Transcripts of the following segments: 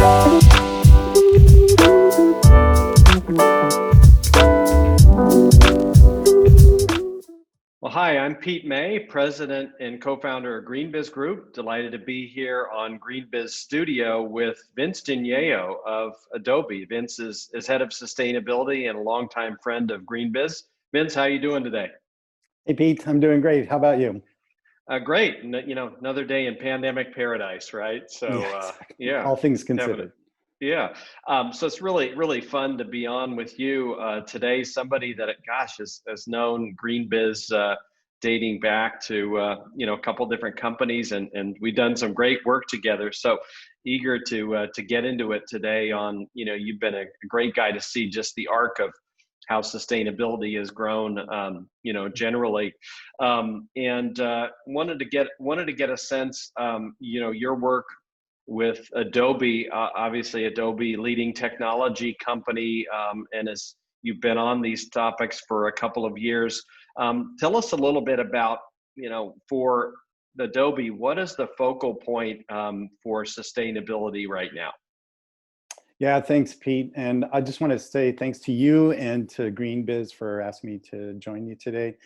Well, hi, I'm Pete May, president and co-founder of GreenBiz Group. Delighted to be here on GreenBiz Studio with Vince Digneo of Adobe. Vince is head of sustainability and a longtime friend of GreenBiz. Vince, how are you doing today? Hey, Pete, I'm doing great. How about you? Great. You know, another day in pandemic paradise, right? So, yeah, All things considered. definitely. Yeah. So it's really fun to be on with you today. Somebody that, gosh, has known GreenBiz dating back to a couple different companies, and we've done some great work together. So eager to get into it today. You've been a great guy to see just the arc of how sustainability has grown, generally, and wanted to get a sense, your work with Adobe. Obviously Adobe, leading technology company, and as you've been on these topics for a couple of years, tell us a little bit about, for Adobe, what is the focal point for sustainability right now? Yeah, thanks, Pete. And I just want to say thanks to you and to GreenBiz for asking me to join you today.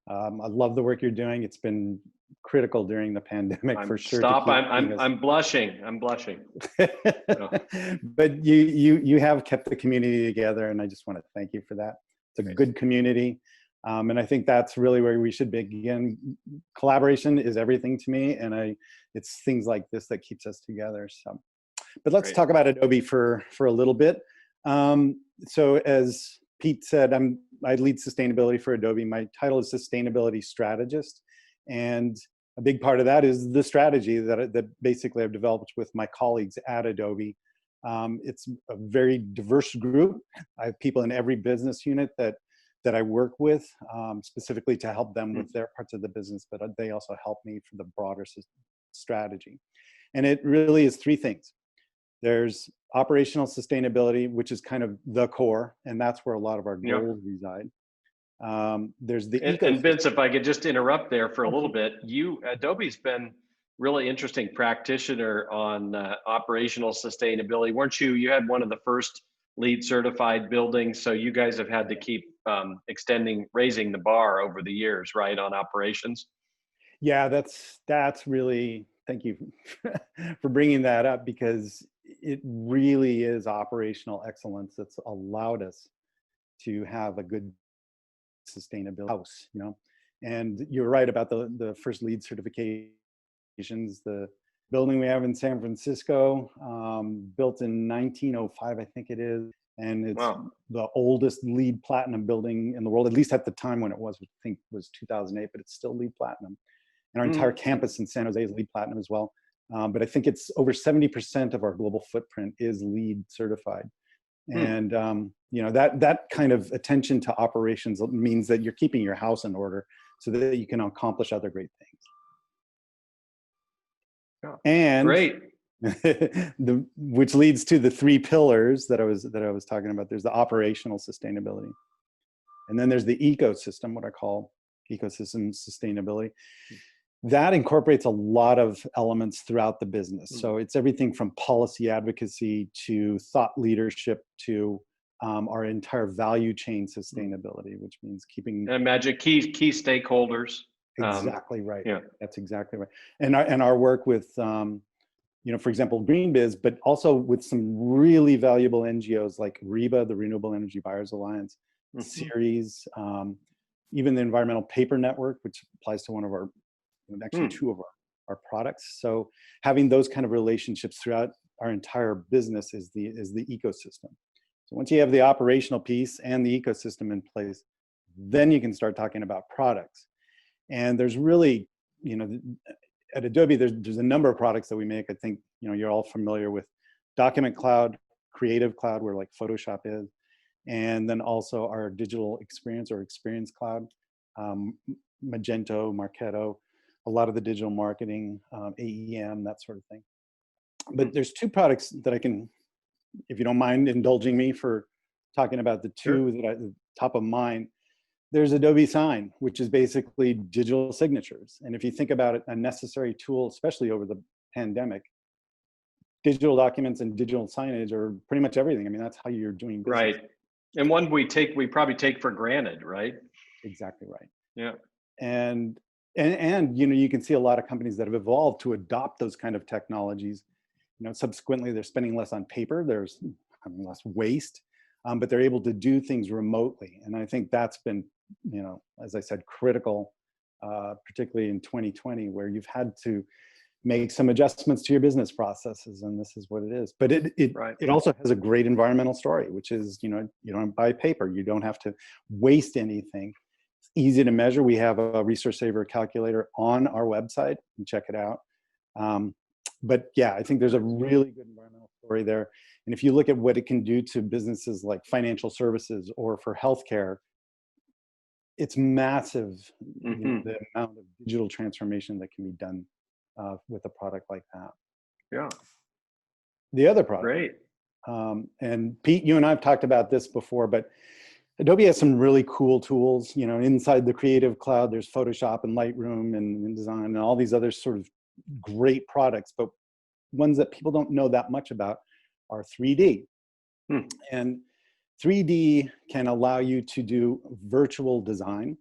I love the work you're doing. It's been critical during the pandemic, for sure. Stop! I'm blushing. I'm blushing. But you have kept the community together, and I just want to thank you for that. It's a good community, and I think that's really where we should begin. Collaboration is everything to me, and it's things like this that keeps us together. So. But let's talk about Adobe for a little bit. So as Pete said, I lead sustainability for Adobe. My title is Sustainability Strategist. And a big part of that is the strategy that basically I've developed with my colleagues at Adobe. It's a very diverse group. I have people in every business unit that I work with, specifically to help them with their parts of the business, but they also help me for the broader strategy. And it really is three things. There's operational sustainability, which is kind of the core, and that's where a lot of our goals reside. There's the ecosystem. And Vince, if I could just interrupt there for a little bit, Adobe's been really interesting practitioner on operational sustainability, weren't you? You had one of the first LEED certified buildings, so you guys have had to keep raising the bar over the years, right, on operations? Yeah, that's really, thank you for bringing that up, because it really is operational excellence that's allowed us to have a good sustainability house, And you're right about the first LEED certifications. The building we have in San Francisco, built in 1905, I think it is. And it's the oldest LEED Platinum building in the world, at least at the time when it was, I think was 2008, but it's still LEED Platinum. And our entire campus in San Jose is LEED Platinum as well. But I think it's over 70% of our global footprint is LEED certified. And that kind of attention to operations means that you're keeping your house in order so that you can accomplish other great things. Oh, and great. Which leads to the three pillars that I was talking about. There's the operational sustainability, and then there's the ecosystem, what I call ecosystem sustainability. That incorporates a lot of elements throughout the business. So it's everything from policy advocacy to thought leadership to our entire value chain sustainability, which means keeping. I imagine key stakeholders. Exactly right. Yeah, that's exactly right. And our work with, for example, GreenBiz, but also with some really valuable NGOs like REBA, the Renewable Energy Buyers Alliance, CERES, even the Environmental Paper Network, which applies to one of our. Actually, two of our products. So having those kind of relationships throughout our entire business is the ecosystem. So once you have the operational piece and the ecosystem in place, then you can start talking about products. And there's really, at Adobe, there's a number of products that we make. I think you're all familiar with Document Cloud, Creative Cloud, where like Photoshop is, and then also our digital experience or Experience Cloud, Magento, Marketo. A lot of the digital marketing, AEM, that sort of thing. But there's two products that I can, if you don't mind indulging me for talking about the two that are top of mind. There's Adobe Sign, which is basically digital signatures. And if you think about it, a necessary tool, especially over the pandemic, digital documents and digital signage are pretty much everything. I mean, that's how you're doing business. Right. And one we probably take for granted, right? Exactly right. Yeah. And you can see a lot of companies that have evolved to adopt those kind of technologies. Subsequently, they're spending less on paper. There's less waste, but they're able to do things remotely. And I think that's been, as I said, critical, particularly in 2020, where you've had to make some adjustments to your business processes, and this is what it is. But it also has a great environmental story, which is, you don't buy paper, you don't have to waste anything. It's easy to measure. We have a resource saver calculator on our website, and check it out. But yeah, I think there's a really good environmental story there. And if you look at what it can do to businesses like financial services or for healthcare, it's massive, the amount of digital transformation that can be done with a product like that. Yeah. The other product. Great. And Pete, you and I have talked about this before, but Adobe has some really cool tools. Inside the Creative Cloud, there's Photoshop and Lightroom and InDesign and all these other sort of great products, but ones that people don't know that much about are 3D. And 3D can allow you to do virtual design,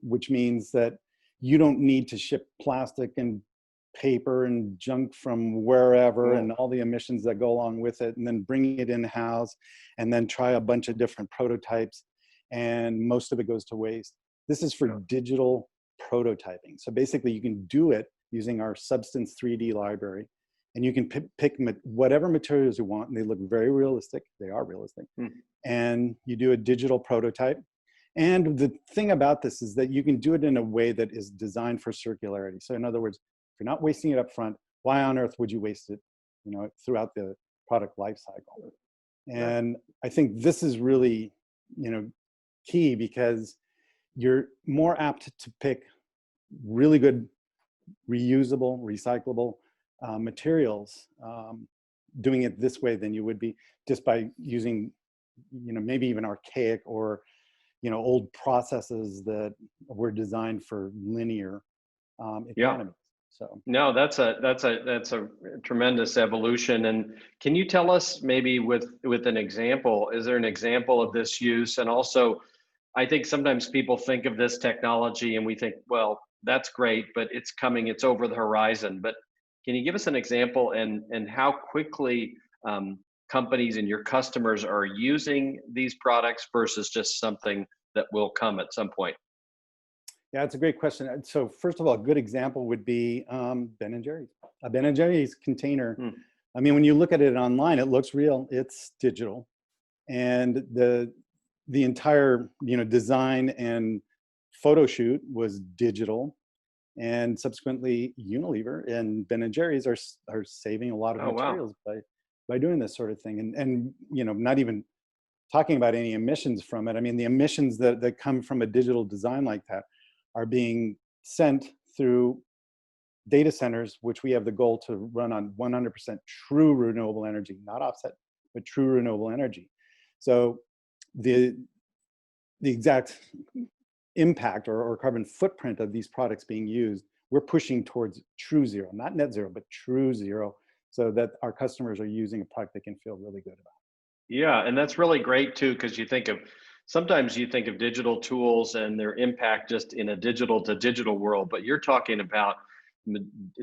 which means that you don't need to ship plastic and paper and junk from wherever and all the emissions that go along with it, and then bring it in-house and then try a bunch of different prototypes, and most of it goes to waste. This is for digital prototyping. So basically you can do it using our Substance 3D library, and you can pick whatever materials you want, and they look very realistic. They are realistic. And you do a digital prototype. And the thing about this is that you can do it in a way that is designed for circularity. So in other words, if you're not wasting it up front, why on earth would you waste it, throughout the product life cycle? And I think this is really, key, because you're more apt to pick really good reusable, recyclable materials, doing it this way than you would be just by using, maybe even archaic or, old processes that were designed for linear economies. So no, that's a tremendous evolution. And can you tell us maybe with an example? Is there an example of this use? And also, I think sometimes people think of this technology and we think, well, that's great, but it's coming, it's over the horizon. But can you give us an example and how quickly companies and your customers are using these products versus just something that will come at some point? Yeah, it's a great question. So first of all, a good example would be Ben & Jerry's. A Ben & Jerry's container. I mean, when you look at it online, it looks real. It's digital, and the entire design and photo shoot was digital. And subsequently, Unilever and Ben & Jerry's are saving a lot of materials by doing this sort of thing. And not even talking about any emissions from it. I mean, the emissions that come from a digital design like that are being sent through data centers, which we have the goal to run on 100% true renewable energy, not offset, but true renewable energy. So the exact impact or carbon footprint of these products being used, we're pushing towards true zero, not net zero, but true zero, so that our customers are using a product they can feel really good about. Yeah, and that's really great too, because sometimes you think of digital tools and their impact just in a digital to digital world, but you're talking about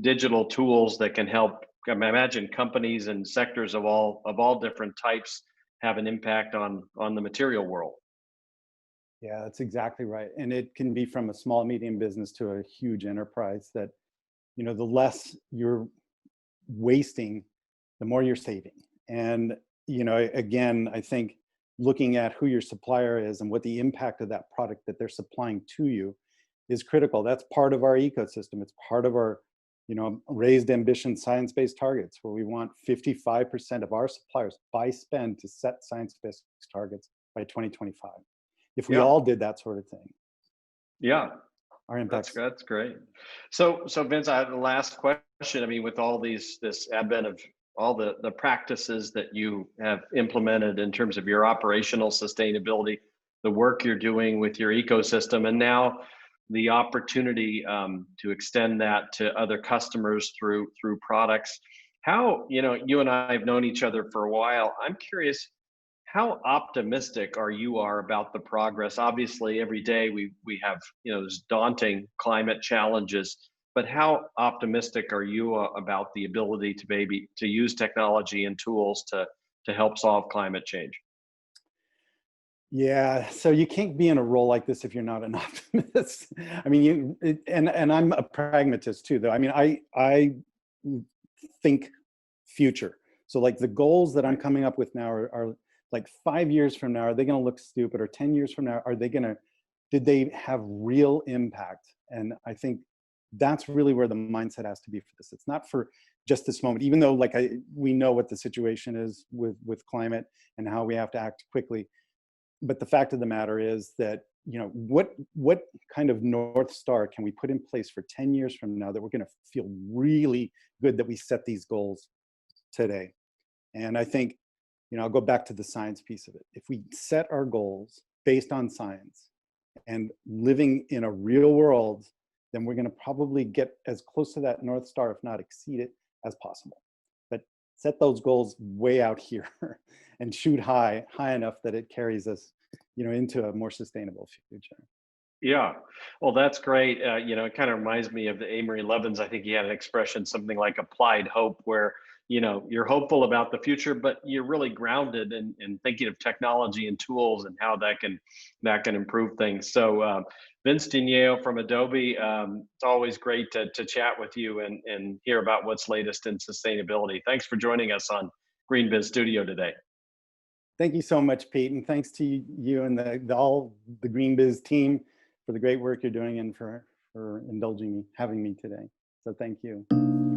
digital tools that can help. I imagine companies and sectors of all different types have an impact on the material world. Yeah, that's exactly right. And it can be from a small, medium business to a huge enterprise that, the less you're wasting, the more you're saving. And, again, I think looking at who your supplier is and what the impact of that product that they're supplying to you is critical. That's part of our ecosystem. It's part of our, raised ambition science-based targets, where we want 55% of our suppliers by spend to set science-based targets by 2025. If we all did that sort of thing. Yeah. Our impact. That's great. So Vince, I have the last question. I mean, with all this advent of all the practices that you have implemented in terms of your operational sustainability, the work you're doing with your ecosystem, and now the opportunity to extend that to other customers through products. How, you and I have known each other for a while. I'm curious, how optimistic are about the progress? Obviously, every day we have, this daunting climate challenges, but how optimistic are you about the ability to maybe to use technology and tools to help solve climate change? Yeah, so you can't be in a role like this if you're not an optimist. I mean, and I'm a pragmatist too, though. I mean, I think future. So like the goals that I'm Right. coming up with now are like 5 years from now, are they going to look stupid? Or 10 years from now, are they going to, did they have real impact? And I think that's really where the mindset has to be for this. It's not for just this moment, even though like we know what the situation is with climate and how we have to act quickly. But the fact of the matter is that, what kind of North Star can we put in place for 10 years from now that we're going to feel really good that we set these goals today? And I think, I'll go back to the science piece of it. If we set our goals based on science and living in a real world, then we're going to probably get as close to that North Star, if not exceed it, as possible. But set those goals way out here and shoot high enough that it carries us, into a more sustainable future. Yeah. Well, that's great. It kind of reminds me of the Amory Lovins. I think he had an expression, something like applied hope, where, you're hopeful about the future, but you're really grounded in thinking of technology and tools and how that can improve things. So, Vince Digneo from Adobe, it's always great to chat with you and hear about what's latest in sustainability. Thanks for joining us on Green Biz Studio today. Thank you so much, Pete, and thanks to you and all the Green Biz team for the great work you're doing and for indulging me, having me today. So thank you.